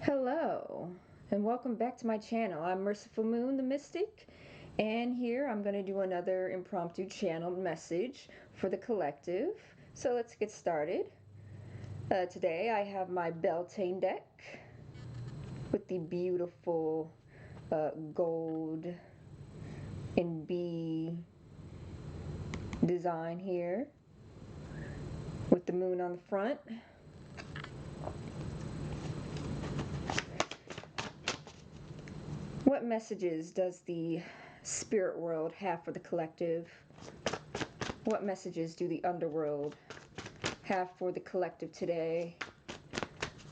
Hello, and welcome back to my channel. I'm Merciful Moon, the Mystic, and here I'm going to do another impromptu channeled message for the collective. So let's get started. Today I have my Beltane deck with the beautiful gold and bee design here, with the moon on the front. What messages does the spirit world have for the collective? What messages do the underworld have for the collective today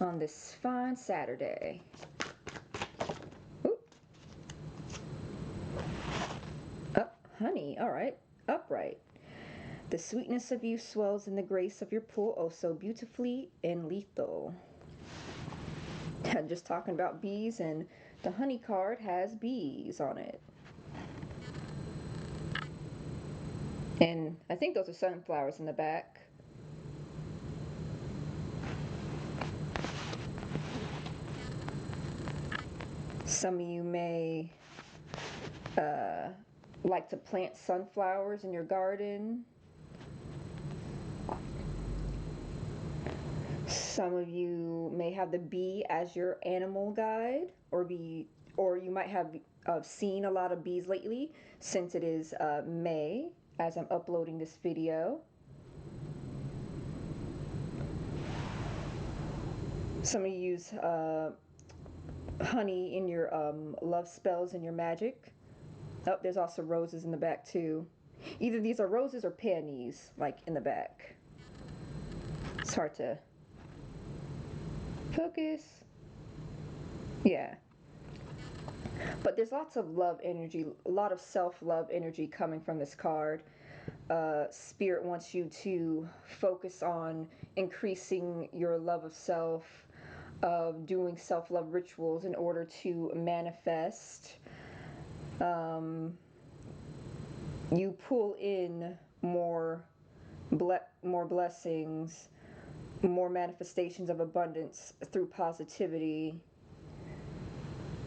on this fine Saturday? Ooh. Honey, all right, upright. The sweetness of you swells in the grace of your pool, oh so beautifully and lethal. Just talking about bees, and the honey card has bees on it. And I think those are sunflowers in the back. Some of you may like to plant sunflowers in your garden. Some of you may have the bee as your animal guide, or you might have seen a lot of bees lately, since it is May as I'm uploading this video. Some of you use honey in your love spells and your magic. Oh, there's also roses in the back too. Either these are roses or peonies, like in the back. It's hard to focus. Yeah. But there's lots of love energy, a lot of self-love energy coming from this card. Spirit wants you to focus on increasing your love of self, of doing self-love rituals in order to manifest. You pull in more blessings, more manifestations of abundance through positivity.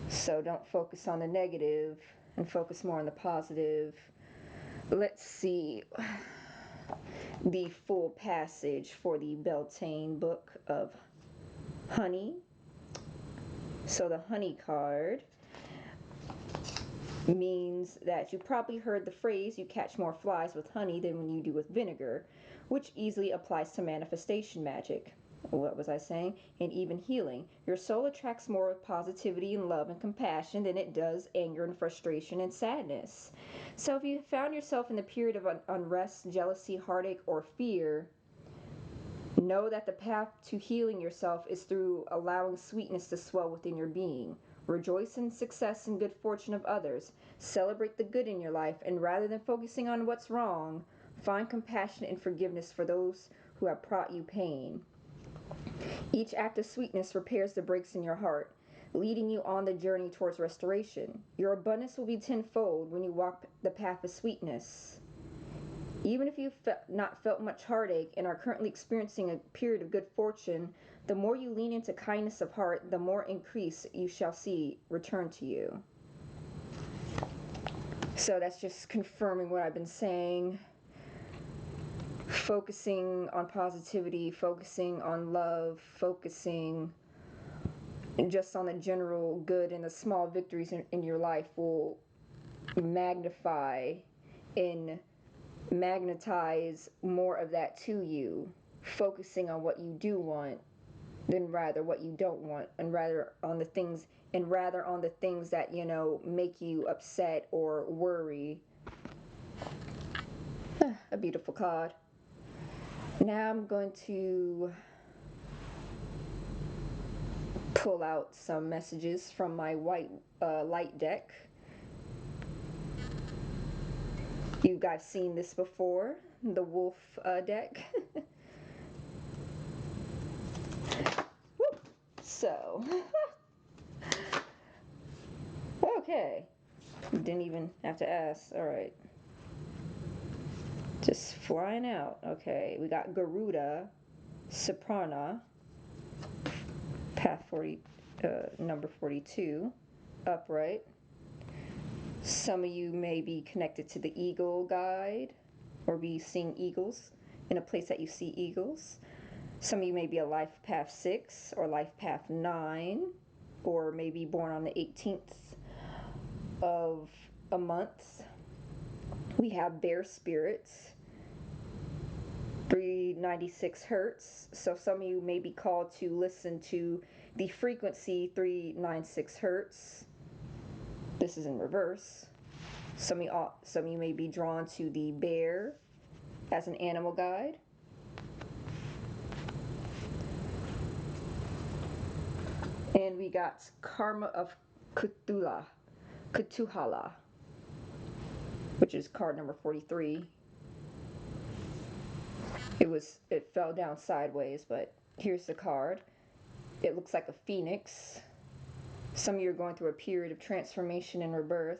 So don't focus on the negative and focus more on the positive. Let's see the full passage for the Beltane book of honey. So the honey card means that you probably heard the phrase, you catch more flies with honey than when you do with vinegar, which easily applies to manifestation magic. What was I saying? And even healing. Your soul attracts more of positivity and love and compassion than it does anger and frustration and sadness. So if you found yourself in the period of unrest, jealousy, heartache, or fear, know that the path to healing yourself is through allowing sweetness to swell within your being. Rejoice in success and good fortune of others. Celebrate the good in your life, and rather than focusing on what's wrong, find compassion and forgiveness for those who have brought you pain. Each act of sweetness repairs the breaks in your heart, leading you on the journey towards restoration. Your abundance will be tenfold when you walk the path of sweetness. Even if you've not felt much heartache and are currently experiencing a period of good fortune, the more you lean into kindness of heart, the more increase you shall see return to you. So that's just confirming what I've been saying. Focusing on positivity, focusing on love, focusing just on the general good and the small victories in your life will magnify and magnetize more of that to you, focusing on what you do want than rather what you don't want, and rather on the things that make you upset or worry. A beautiful card. Now I'm going to pull out some messages from my white light deck. You guys seen this before, the wolf deck. So, okay, didn't even have to ask. All right, just flying out. Okay, we got Garuda, Soprana, Path 40, number 42, upright. Some of you may be connected to the Eagle Guide or be seeing eagles in a place that you see eagles. Some of you may be a life path 6 or life path 9, or maybe born on the 18th of a month. We have bear spirits, 396 hertz. So some of you may be called to listen to the frequency 396 hertz. This is in reverse. Some of you may be drawn to the bear as an animal guide. And we got Karma of Cthulhu, which is card number 43. It fell down sideways, but here's the card. It looks like a phoenix. Some of you are going through a period of transformation and rebirth.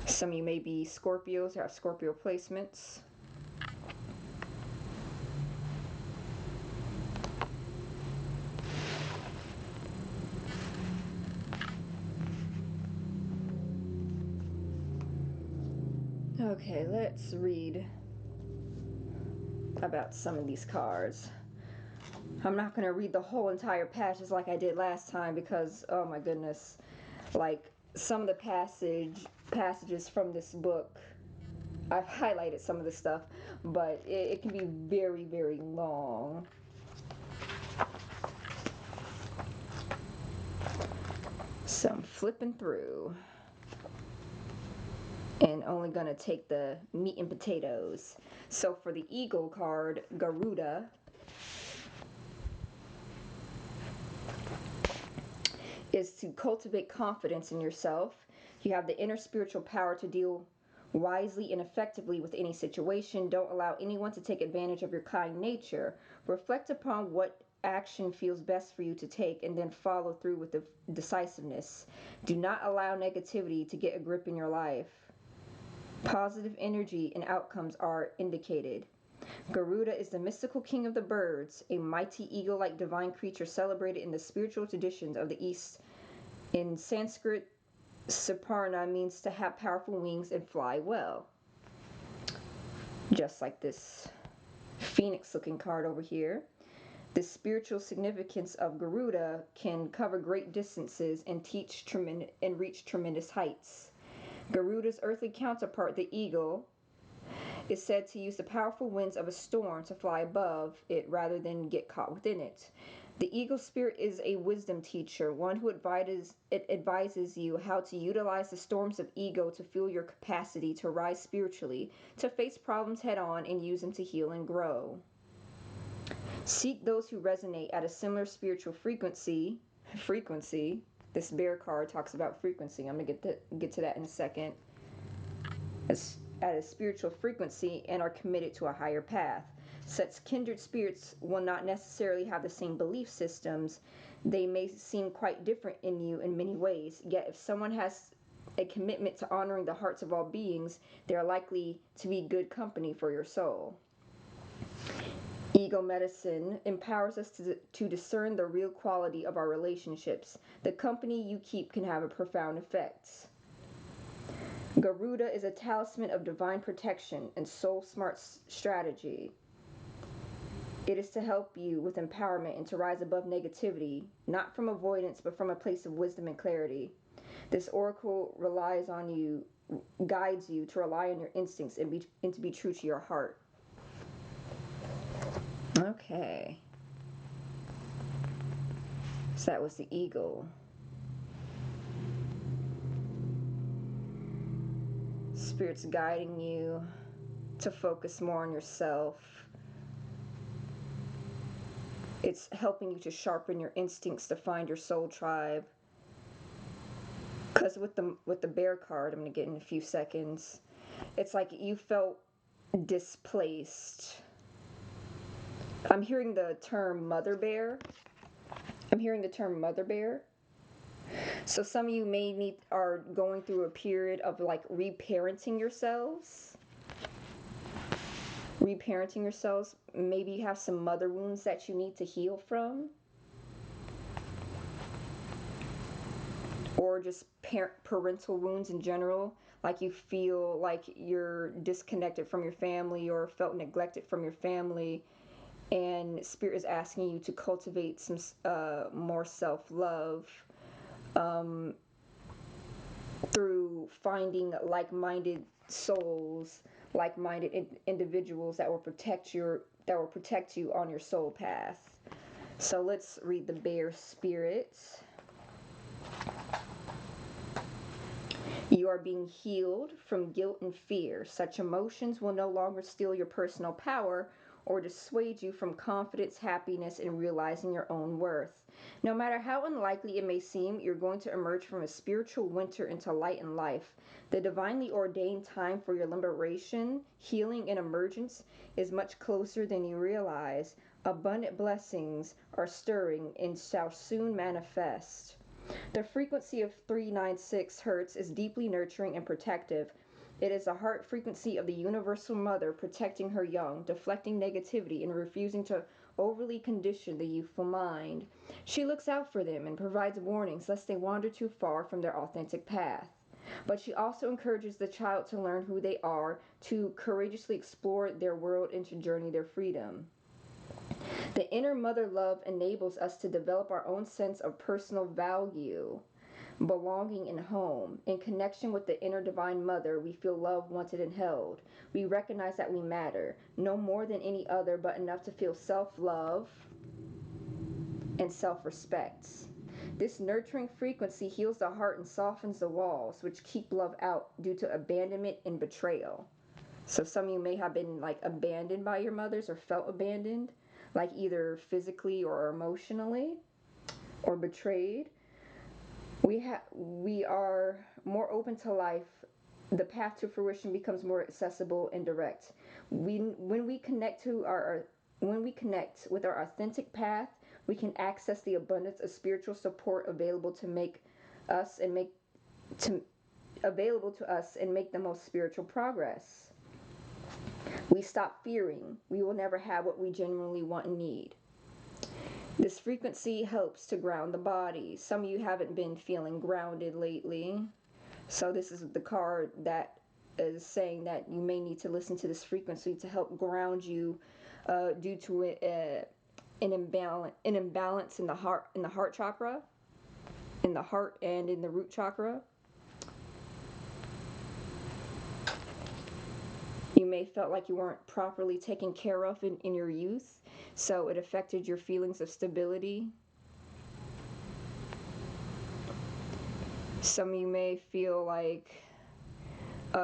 Some of you may be Scorpios or have Scorpio placements. Okay, let's read about some of these cards. I'm not going to read the whole entire passage like I did last time because, oh my goodness, like some of the passages from this book, I've highlighted some of the stuff, but it can be very, very long. So I'm flipping through and only going to take the meat and potatoes. So for the Eagle card, Garuda, is to cultivate confidence in yourself. You have the inner spiritual power to deal wisely and effectively with any situation. Don't allow anyone to take advantage of your kind nature. Reflect upon what action feels best for you to take and then follow through with decisiveness. Do not allow negativity to get a grip in your life. Positive energy and outcomes are indicated. Garuda is the mystical king of the birds, a mighty eagle-like divine creature celebrated in the spiritual traditions of the East. In Sanskrit, Saparna means to have powerful wings and fly well. Just like this phoenix-looking card over here. The spiritual significance of Garuda can cover great distances and reach tremendous heights. Garuda's earthly counterpart, the eagle, is said to use the powerful winds of a storm to fly above it rather than get caught within it. The eagle spirit is a wisdom teacher, one who advises you how to utilize the storms of ego to fuel your capacity to rise spiritually, to face problems head on and use them to heal and grow. Seek those who resonate at a similar spiritual frequency. This bear card talks about frequency. I'm going to get to that in a second. At a spiritual frequency and are committed to a higher path. Such kindred spirits will not necessarily have the same belief systems. They may seem quite different in you in many ways, yet if someone has a commitment to honoring the hearts of all beings, they are likely to be good company for your soul. Ego medicine empowers us to discern the real quality of our relationships. The company you keep can have a profound effect. Garuda is a talisman of divine protection and soul smart strategy. It is to help you with empowerment and to rise above negativity, not from avoidance, but from a place of wisdom and clarity. This oracle guides you to rely on your instincts and to be true to your heart. Okay. So that was the eagle. Spirit's guiding you to focus more on yourself. It's helping you to sharpen your instincts to find your soul tribe. Because with the bear card, I'm going to get in a few seconds, it's like you felt displaced. I'm hearing the term mother bear. So some of you are going through a period of like reparenting yourselves. Maybe you have some mother wounds that you need to heal from. or just parental wounds in general, like you feel like you're disconnected from your family or felt neglected from your family, and Spirit is asking you to cultivate some more self-love um, through finding like-minded souls, like-minded individuals that will protect you on your soul path. So let's read the bear spirits. You are being healed from guilt and fear. Such emotions will no longer steal your personal power or dissuade you from confidence, happiness, and realizing your own worth. No matter how unlikely it may seem, you're going to emerge from a spiritual winter into light and life. The divinely ordained time for your liberation, healing, and emergence is much closer than you realize. Abundant blessings are stirring and shall soon manifest. The frequency of 396 Hz is deeply nurturing and protective. It is the heart frequency of the universal mother protecting her young, deflecting negativity, and refusing to overly condition the youthful mind. She looks out for them and provides warnings lest they wander too far from their authentic path. But she also encourages the child to learn who they are, to courageously explore their world, and to journey their freedom. The inner mother love enables us to develop our own sense of personal value, belonging, and home. In connection with the inner divine mother, we feel loved, wanted, and held. We recognize that we matter, no more than any other, but enough to feel self-love and self-respect. This nurturing frequency heals the heart and softens the walls, which keep love out due to abandonment and betrayal. So some of you may have been like abandoned by your mothers or felt abandoned, like either physically or emotionally, or betrayed. We are more open to life. The path to fruition becomes more accessible and direct. When we connect with our authentic path, we can access the abundance of spiritual support available to us and make the most spiritual progress. We stop fearing we will never have what we genuinely want and need. This frequency helps to ground the body. Some of you haven't been feeling grounded lately. So this is the card that is saying that you may need to listen to this frequency to help ground you due to an imbalance in the heart chakra, in the heart and in the root chakra. You may felt like you weren't properly taken care of in your youth, so it affected your feelings of stability. Some of you may feel like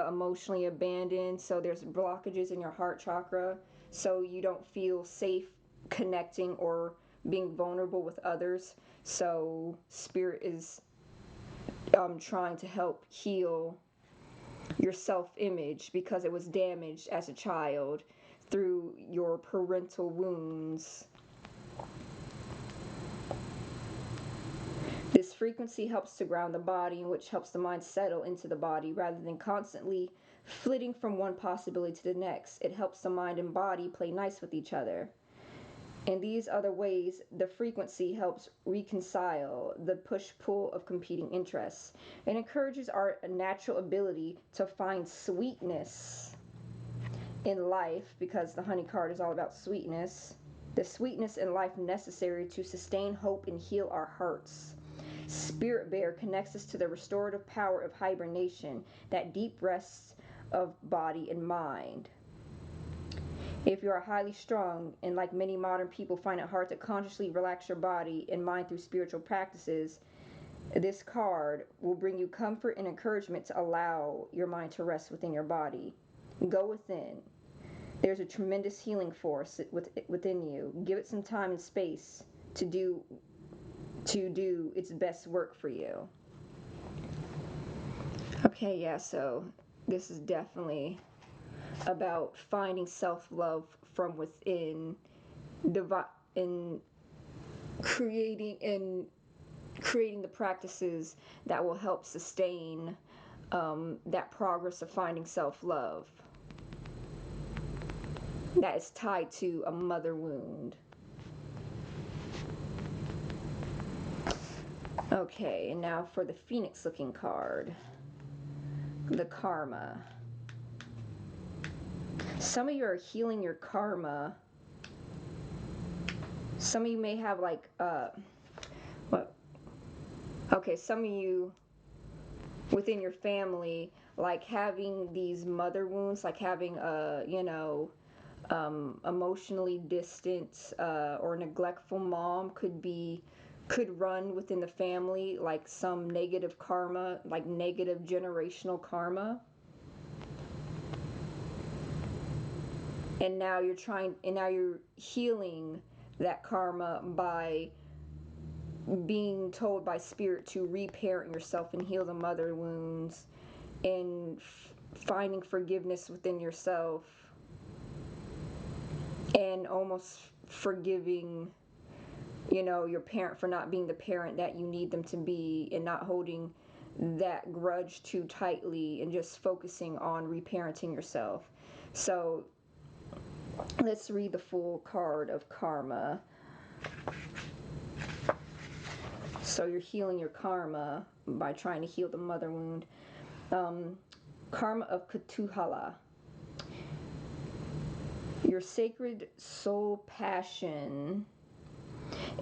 emotionally abandoned, so there's blockages in your heart chakra, so you don't feel safe connecting or being vulnerable with others. So Spirit is trying to help heal your self-image because it was damaged as a child through your parental wounds. This frequency helps to ground the body, which helps the mind settle into the body rather than constantly flitting from one possibility to the next. It helps the mind and body play nice with each other. In these other ways, the frequency helps reconcile the push-pull of competing interests. It encourages our natural ability to find sweetness in life, because the honey card is all about sweetness. The sweetness in life necessary to sustain hope and heal our hearts. Spirit Bear connects us to the restorative power of hibernation, that deep rest of body and mind. If you are highly strung and, like many modern people, find it hard to consciously relax your body and mind through spiritual practices, this card will bring you comfort and encouragement to allow your mind to rest within your body. Go within. There's a tremendous healing force within you. Give it some time and space to do its best work for you. Okay, yeah, so this is definitely about finding self-love from within, and creating the practices that will help sustain that progress of finding self-love that is tied to a mother wound. Okay, and now for the Phoenix looking card, the Karma. Some of you are healing your karma. Some of you may have like, what? Okay, some of you within your family, like having these mother wounds, like having emotionally distant or neglectful mom could run within the family, like some negative karma, like negative generational karma. And now you're healing that karma by being told by spirit to reparent yourself and heal the mother wounds and finding forgiveness within yourself and almost forgiving your parent for not being the parent that you need them to be, and not holding that grudge too tightly and just focusing on reparenting yourself. So let's read the full card of karma. So you're healing your karma by trying to heal the mother wound. Karma of Kutuhala. Your sacred soul passion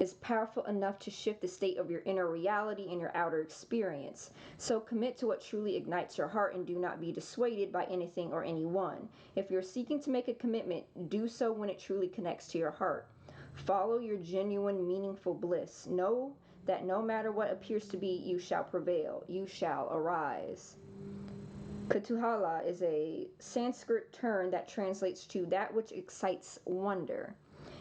is powerful enough to shift the state of your inner reality and your outer experience. So commit to what truly ignites your heart and do not be dissuaded by anything or anyone. If you're seeking to make a commitment, do so when it truly connects to your heart. Follow your genuine, meaningful bliss. Know that no matter what appears to be, you shall prevail. You shall arise. Kutuhala is a Sanskrit term that translates to that which excites wonder.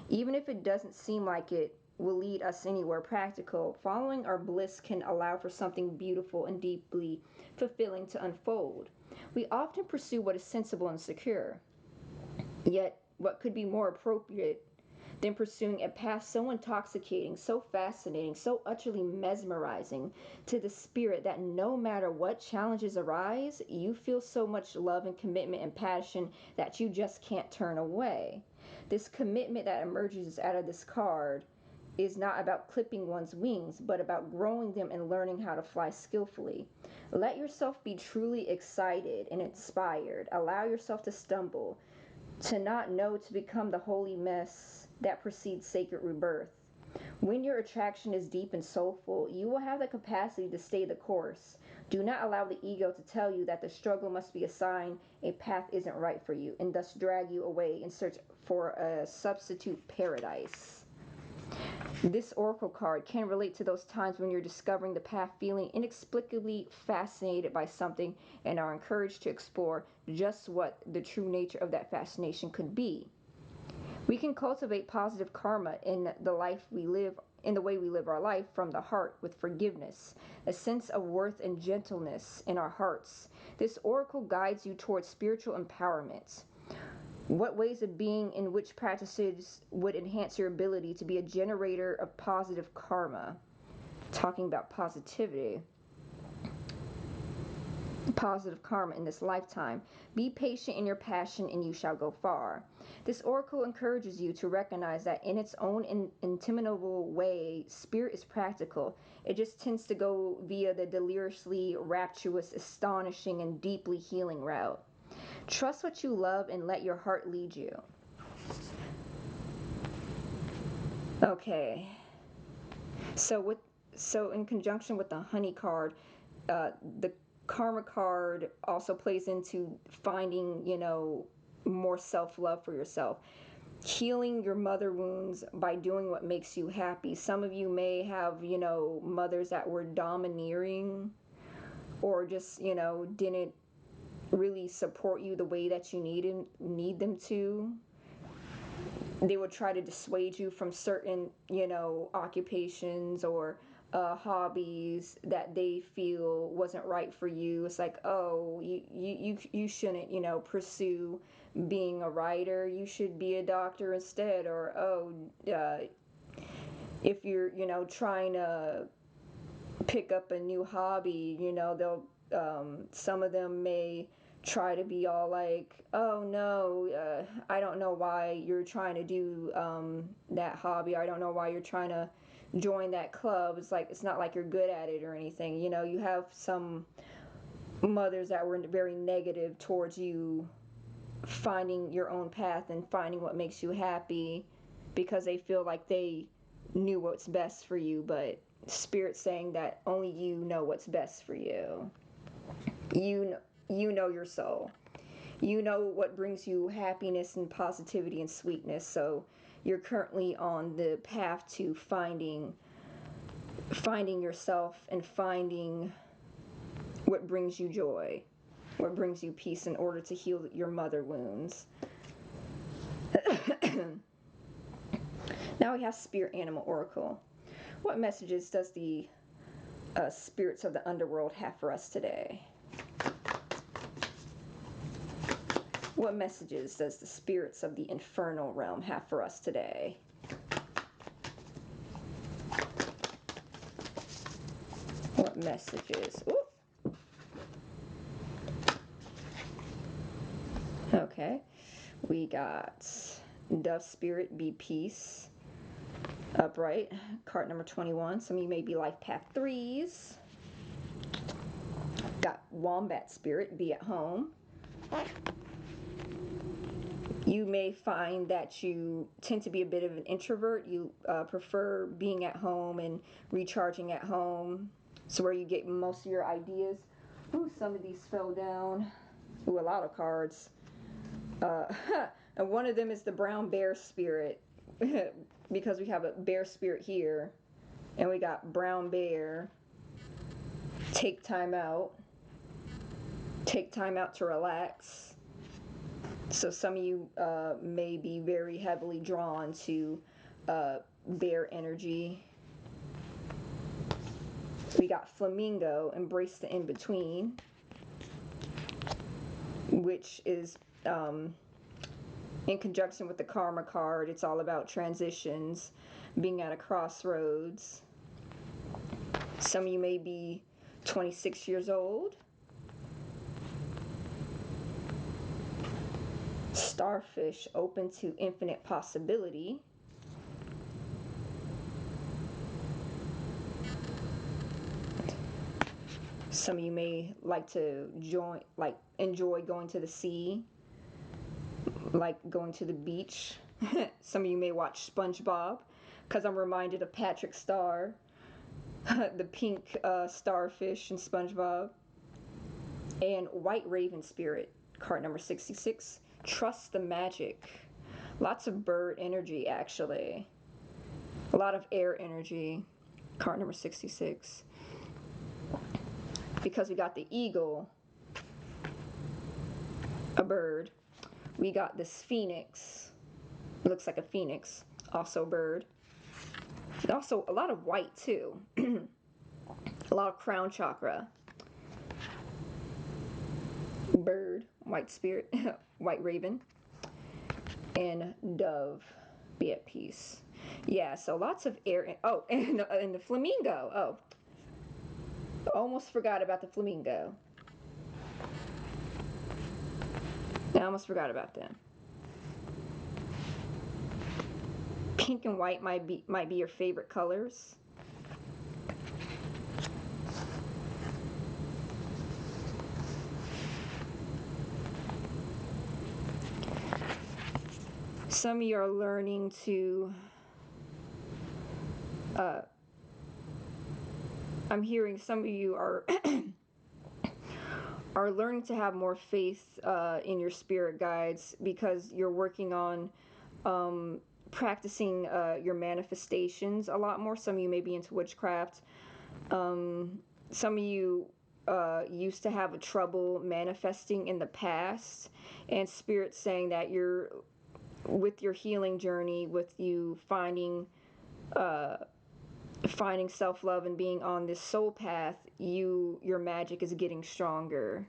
Even if it doesn't seem like it will lead us anywhere practical, following our bliss can allow for something beautiful and deeply fulfilling to unfold. We often pursue what is sensible and secure. Yet, what could be more appropriate than pursuing a path so intoxicating, so fascinating, so utterly mesmerizing to the spirit that no matter what challenges arise, you feel so much love and commitment and passion that you just can't turn away. This commitment that emerges out of this card is not about clipping one's wings, but about growing them and learning how to fly skillfully. Let yourself be truly excited and inspired. Allow yourself to stumble, to not know, to become the holy mess that precedes sacred rebirth. When your attraction is deep and soulful, you will have the capacity to stay the course. Do not allow the ego to tell you that the struggle must be a sign a path isn't right for you, and thus drag you away in search for a substitute paradise. This oracle card can relate to those times when you're discovering the path, feeling inexplicably fascinated by something, and are encouraged to explore just what the true nature of that fascination could be. We can cultivate positive karma in the life we live, in the way we live our life, from the heart, with forgiveness, a sense of worth and gentleness in our hearts. This oracle guides you towards spiritual empowerment. What ways of being in which practices would enhance your ability to be a generator of positive karma? Talking about positivity. Positive karma in this lifetime. Be patient in your passion and you shall go far. This oracle encourages you to recognize that in its own intimidable way, spirit is practical. It just tends to go via the deliriously rapturous, astonishing, and deeply healing route. Trust what you love and let your heart lead you. Okay. So in conjunction with the honey card, the karma card also plays into finding, more self-love for yourself. Healing your mother wounds by doing what makes you happy. Some of you may have, mothers that were domineering or just, didn't really support you the way that you need them to. They would try to dissuade you from certain, occupations or hobbies that they feel wasn't right for you. It's like, oh, you shouldn't, pursue being a writer. You should be a doctor instead. Or, oh, if you're, trying to pick up a new hobby, they'll, some of them may try to be all like, oh no, I don't know why you're trying to do that hobby. I don't know why you're trying to join that club. It's like, it's not like you're good at it or anything. You know, you have some mothers that were very negative towards you finding your own path and finding what makes you happy, because they feel like they knew what's best for you. But Spirit's saying that only you know what's best for you. You know your soul. You know what brings you happiness and positivity and sweetness. So you're currently on the path to finding yourself and finding what brings you joy, what brings you peace, in order to heal your mother wounds. Now we have Spirit Animal Oracle. What messages does the spirits of the underworld have for us today? What messages does the spirits of the infernal realm have for us today? What messages? Ooh. Okay. We got Dove Spirit, be peace. Upright, card number 21. Some of you may be life path 3s. Got Wombat Spirit, be at home. You may find that you tend to be a bit of an introvert. You prefer being at home and recharging at home. So where you get most of your ideas. Ooh, some of these fell down. Ooh, a lot of cards. And one of them is the Brown Bear Spirit. Because we have a bear spirit here. And we got Brown Bear. Take time out. Take time out to relax. So some of you may be very heavily drawn to bear energy. We got Flamingo, embrace the in-between, which is in conjunction with the Karma card. It's all about transitions, being at a crossroads. Some of you may be 26 years old. Starfish, open to infinite possibility. Some of you may like to enjoy going to the sea, like going to the beach. Some of you may watch SpongeBob, because I'm reminded of Patrick Star, the pink starfish in SpongeBob. And White Raven Spirit, card number 66. Trust the magic. Lots of bird energy, actually. A lot of air energy, card number 66. Because we got the eagle, a bird. We got this phoenix. Looks like a phoenix, also bird. And also a lot of white too. A lot of crown chakra. Bird, white spirit, white raven, and dove, be at peace. Yeah, so lots of air. Oh, and the flamingo. Oh, almost forgot about the flamingo. I almost forgot about them. Pink and white might be your favorite colors. Some of you are learning to I'm hearing some of you are are learning to have more faith in your spirit guides, because you're working on practicing your manifestations a lot more. Some of you may be into witchcraft. Some of you used to have a trouble manifesting in the past, and Spirit's saying that you're, with your healing journey, with you finding self-love and being on this soul path, your magic is getting stronger.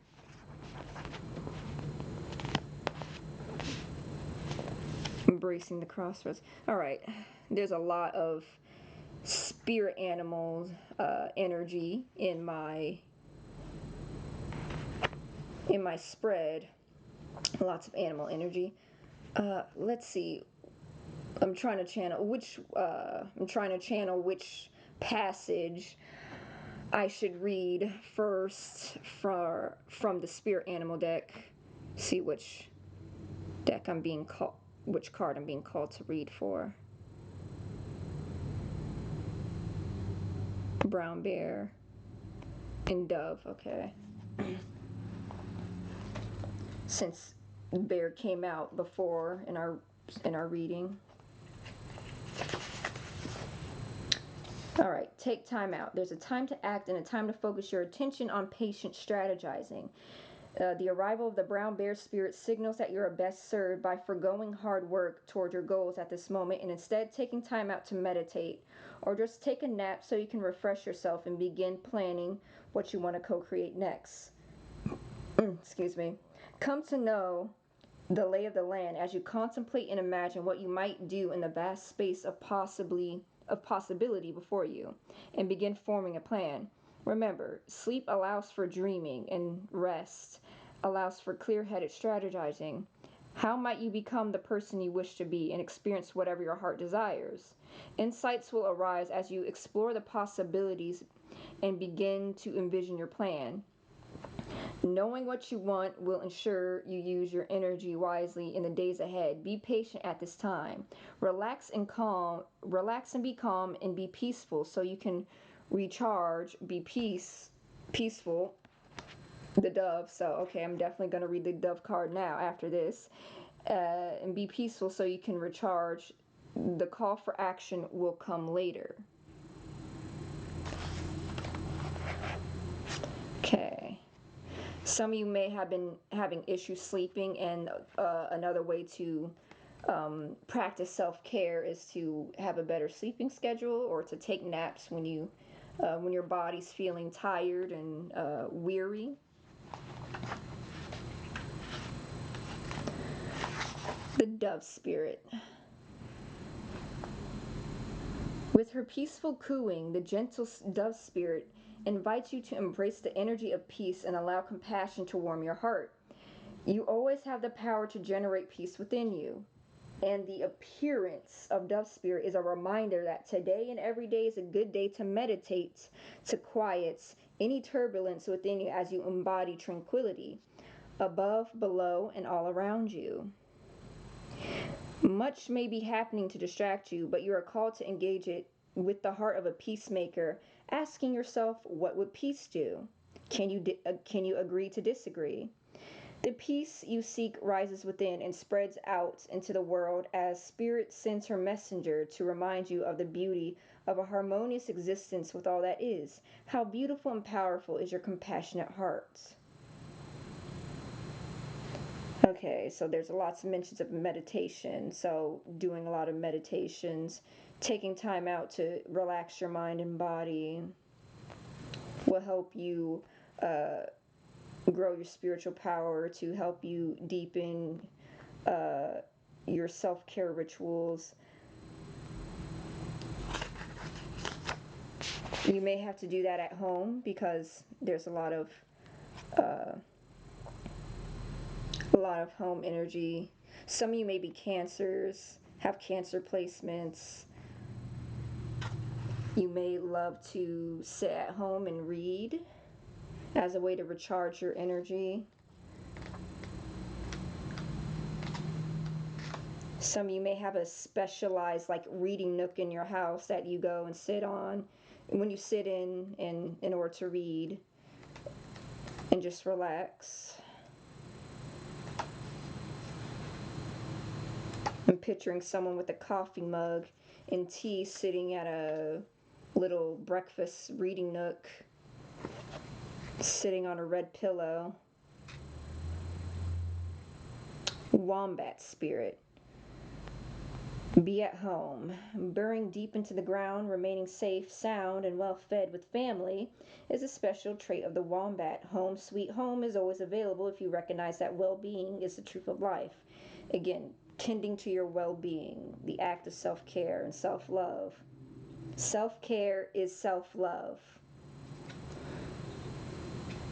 Embracing the crossroads. All right, there's a lot of spirit animal energy in my spread. Lots of animal energy. Let's see. I'm trying to channel which passage I should read first from the spirit animal deck. See which card I'm being called to read for. Brown bear and dove. Okay. Since bear came out before in our reading. All right, take time out. There's a time to act and a time to focus your attention on patient strategizing. The arrival of the brown bear spirit signals that you are best served by foregoing hard work toward your goals at this moment and instead taking time out to meditate or just take a nap so you can refresh yourself and begin planning what you want to co-create next. Excuse me. Come to know the lay of the land as you contemplate and imagine what you might do in the vast space of possibility before you and begin forming a plan. Remember, sleep allows for dreaming and rest allows for clear-headed strategizing. How might you become the person you wish to be and experience whatever your heart desires? Insights will arise as you explore the possibilities and begin to envision your plan. Knowing what you want will ensure you use your energy wisely in the days ahead. Be patient at this time. Relax and be calm and be peaceful so you can recharge, peaceful. The dove. So, okay, I'm definitely going to read the dove card now after this. And be peaceful so you can recharge. The call for action will come later. Okay. Some of you may have been having issues sleeping, and another way to practice self-care is to have a better sleeping schedule or to take naps when your body's feeling tired and weary. The dove spirit. With her peaceful cooing, the gentle dove spirit invites you to embrace the energy of peace and allow compassion to warm your heart. You always have the power to generate peace within you. And the appearance of dove spirit is a reminder that today and every day is a good day to meditate, to quiet any turbulence within you as you embody tranquility, above, below, and all around you. Much may be happening to distract you, but you are called to engage it with the heart of a peacemaker, asking yourself, what would peace do? Can you agree to disagree? The peace you seek rises within and spreads out into the world as Spirit sends her messenger to remind you of the beauty of a harmonious existence with all that is. How beautiful and powerful is your compassionate heart. Okay, so there's lots of mentions of meditation. So doing a lot of meditations, taking time out to relax your mind and body will help you grow your spiritual power, to help you deepen your self-care rituals. You may have to do that at home because there's a lot of home energy. Some of you may be cancers, have cancer placements. You may love to sit at home and read as a way to recharge your energy. Some of you may have a specialized reading nook in your house that you go and sit on when you sit in order to read and just relax. I'm picturing someone with a coffee mug and tea sitting at a little breakfast reading nook, sitting on a red pillow. Wombat spirit. Be at home. Burrowing deep into the ground, remaining safe, sound, and well fed with family is a special trait of the wombat. Home sweet home is always available if you recognize that well-being is the truth of life. Again, tending to your well-being, the act of self-care and self-love. Self-care is self-love.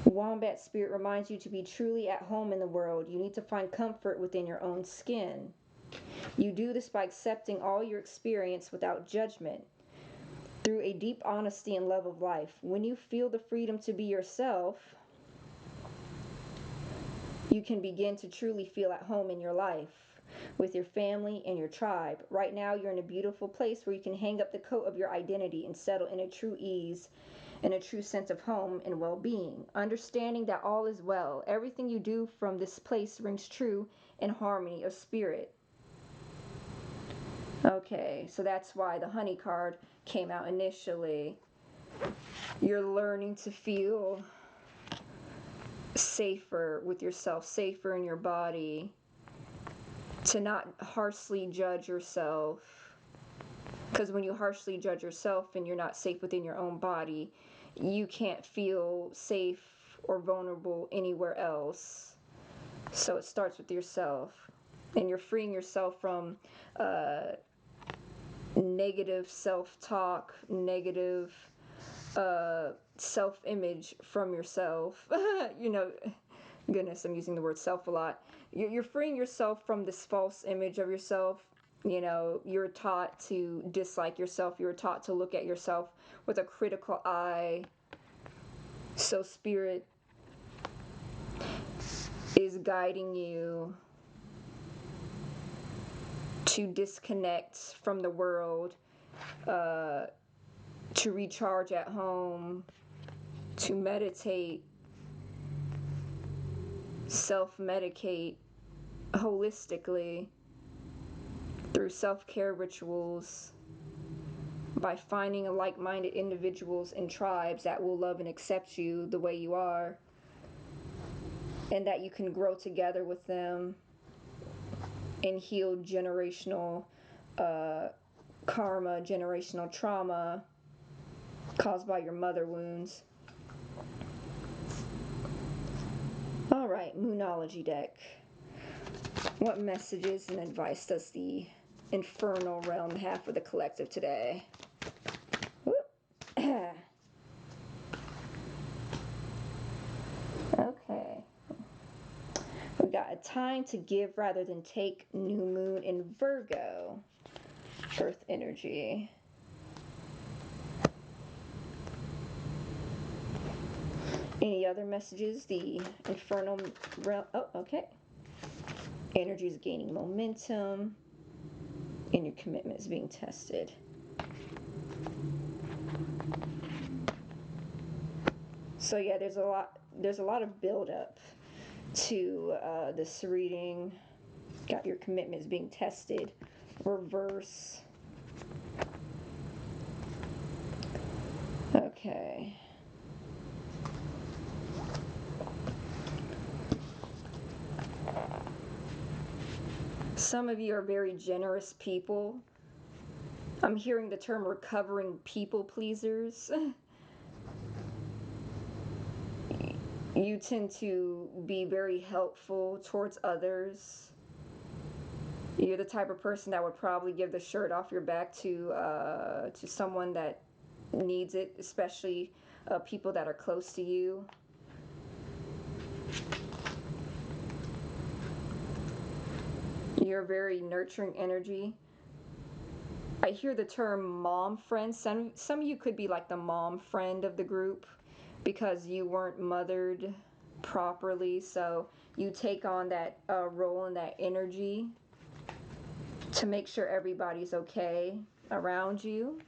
Wombat spirit reminds you to be truly at home in the world. You need to find comfort within your own skin. You do this by accepting all your experience without judgment, through a deep honesty and love of life. When you feel the freedom to be yourself, you can begin to truly feel at home in your life, with your family and your tribe. Right now, you're in a beautiful place where you can hang up the coat of your identity and settle in a true ease and a true sense of home and well-being, understanding that all is well. Everything you do from this place rings true in harmony of spirit. Okay, so that's why the honey card came out initially. You're learning to feel safer with yourself, safer in your body, to not harshly judge yourself. Because when you harshly judge yourself and you're not safe within your own body, you can't feel safe or vulnerable anywhere else. So it starts with yourself. And you're freeing yourself from negative self-talk, negative self-image from yourself. Goodness, I'm using the word self a lot. You're freeing yourself from this false image of yourself. You're taught to dislike yourself. You're taught to look at yourself with a critical eye. So spirit is guiding you to disconnect from the world, to recharge at home, to meditate, self-medicate holistically through self-care rituals, by finding like-minded individuals and tribes that will love and accept you the way you are, and that you can grow together with them and heal generational karma, generational trauma caused by your mother wounds. All right, Moonology deck. What messages and advice does the infernal realm have for the collective today? Okay. We got a time to give rather than take, new moon in Virgo, earth energy. Any other messages? The infernal realm. Oh, okay. Energy is gaining momentum, and your commitment is being tested. So yeah, there's a lot of build-up to this reading. Got your commitments being tested. Reverse. Okay. Some of you are very generous people. I'm hearing the term recovering people pleasers. You tend to be very helpful towards others. You're the type of person that would probably give the shirt off your back to someone that needs it, especially people that are close to you. You're very nurturing energy. I hear the term mom friend. Some of you could be like the mom friend of the group because you weren't mothered properly, so you take on that role and that energy to make sure everybody's okay around you.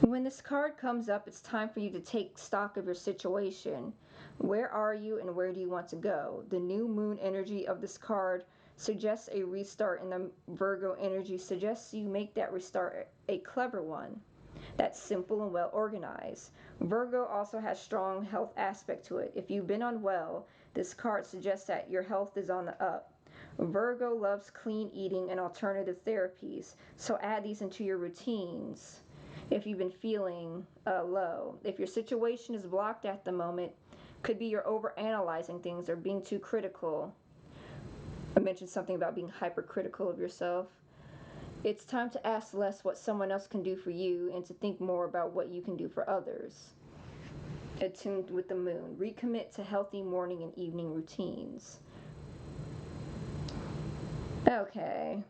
When this card comes up, it's time for you to take stock of your situation. Where are you and where do you want to go? The new moon energy of this card suggests a restart, and the Virgo energy suggests you make that restart a clever one that's simple and well organized. Virgo also has strong health aspect to it. If you've been unwell, this card suggests that your health is on the up. Virgo loves clean eating and alternative therapies, so add these into your routines if you've been feeling low. If your situation is blocked at the moment, could be you're overanalyzing things or being too critical. I mentioned something about being hypercritical of yourself. It's time to ask less what someone else can do for you and to think more about what you can do for others. attuned with the moon. Recommit to healthy morning and evening routines. Okay.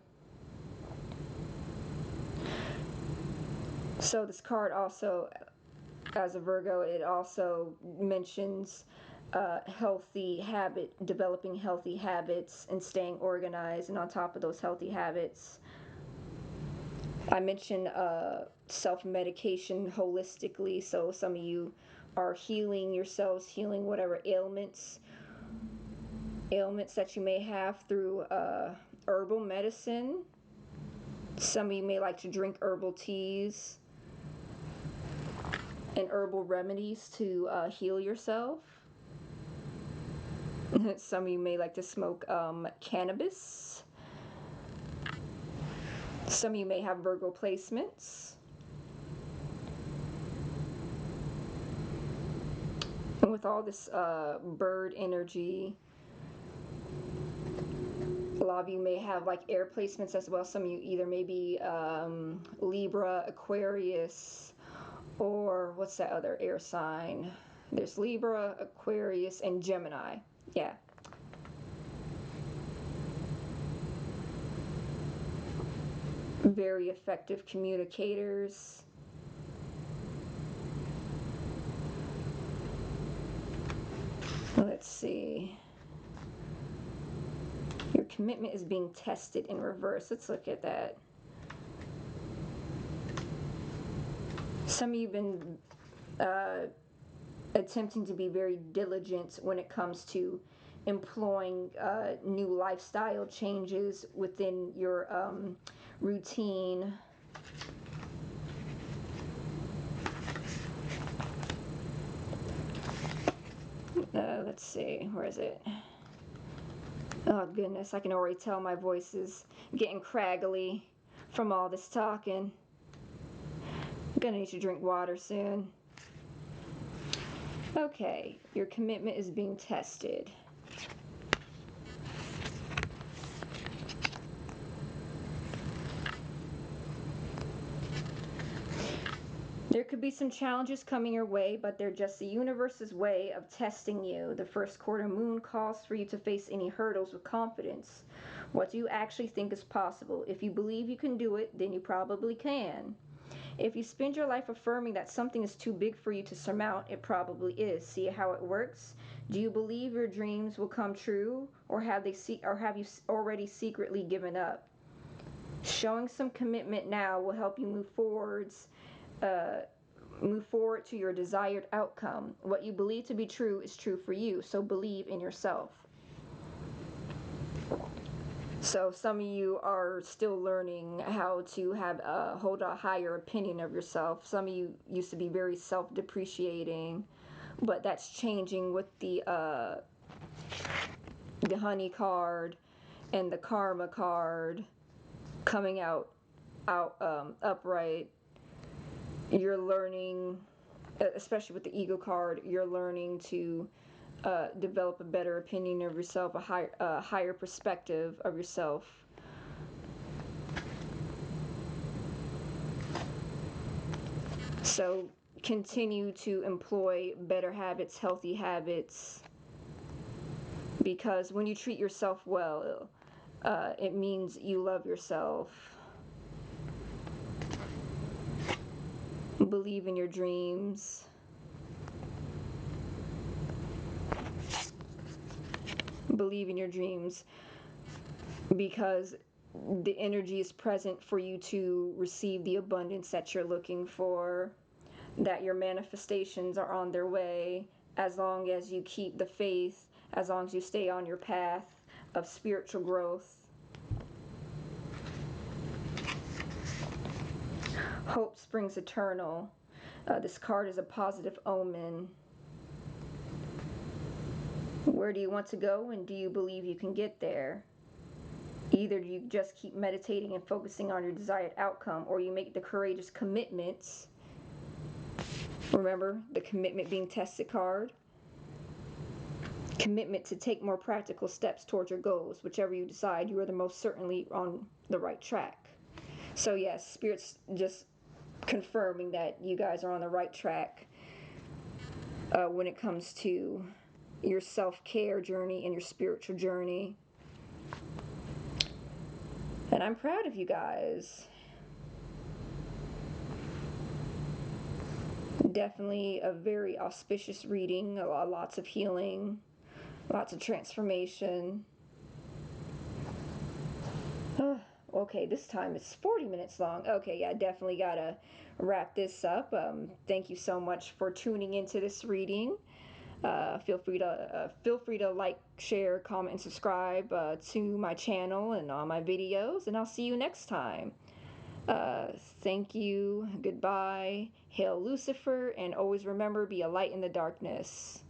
So this card also, as a Virgo, it also mentions developing healthy habits and staying organized and on top of those healthy habits. I mentioned self-medication holistically, so some of you are healing yourselves, healing whatever ailments that you may have through herbal medicine. Some of you may like to drink herbal teas and herbal remedies to heal yourself. Some of you may like to smoke cannabis. Some of you may have Virgo placements. And with all this bird energy, a lot of you may have like air placements as well. Some of you either may be Libra, Aquarius, or what's that other air sign? There's Libra, Aquarius, and Gemini. Yeah. Very effective communicators. Let's see. Your commitment is being tested in reverse. Let's look at that. Some of you have been attempting to be very diligent when it comes to employing new lifestyle changes within your routine. Let's see, where is it? Oh goodness, I can already tell my voice is getting craggly from all this talking. I'm gonna need to drink water soon. Okay, your commitment is being tested. There could be some challenges coming your way, but they're just the universe's way of testing you. The first quarter moon calls for you to face any hurdles with confidence. What do you actually think is possible? If you believe you can do it, then you probably can. If you spend your life affirming that something is too big for you to surmount, it probably is. See how it works? Do you believe your dreams will come true, or have you already secretly given up? Showing some commitment now will help you move forward to your desired outcome. What you believe to be true is true for you, so believe in yourself. So some of you are still learning how to hold a higher opinion of yourself. Some of you used to be very self-depreciating, but that's changing with the honey card and the karma card coming out upright. You're learning, especially with the ego card, you're learning to develop a better opinion of yourself, a higher perspective of yourself. So continue to employ better habits, healthy habits, because when you treat yourself well, it means you love yourself. Believe in your dreams. Believe in your dreams, because the energy is present for you to receive the abundance that you're looking for, that your manifestations are on their way, as long as you keep the faith, as long as you stay on your path of spiritual growth. Hope springs eternal. This card is a positive omen. Where do you want to go, and do you believe you can get there? Either you just keep meditating and focusing on your desired outcome, or you make the courageous commitments. Remember, the commitment being tested card. Commitment to take more practical steps towards your goals. Whichever you decide, you are the most certainly on the right track. So yes, Spirit's just confirming that you guys are on the right track. when it comes to your self-care journey and your spiritual journey. And I'm proud of you guys. Definitely a very auspicious reading, lots of healing, lots of transformation. Okay, this time it's 40 minutes long. Okay, yeah, definitely gotta wrap this up. Thank you so much for tuning into this reading. Feel free to like, share, comment, and subscribe to my channel and all my videos. And I'll see you next time. Thank you. Goodbye. Hail Lucifer, and always remember: be a light in the darkness.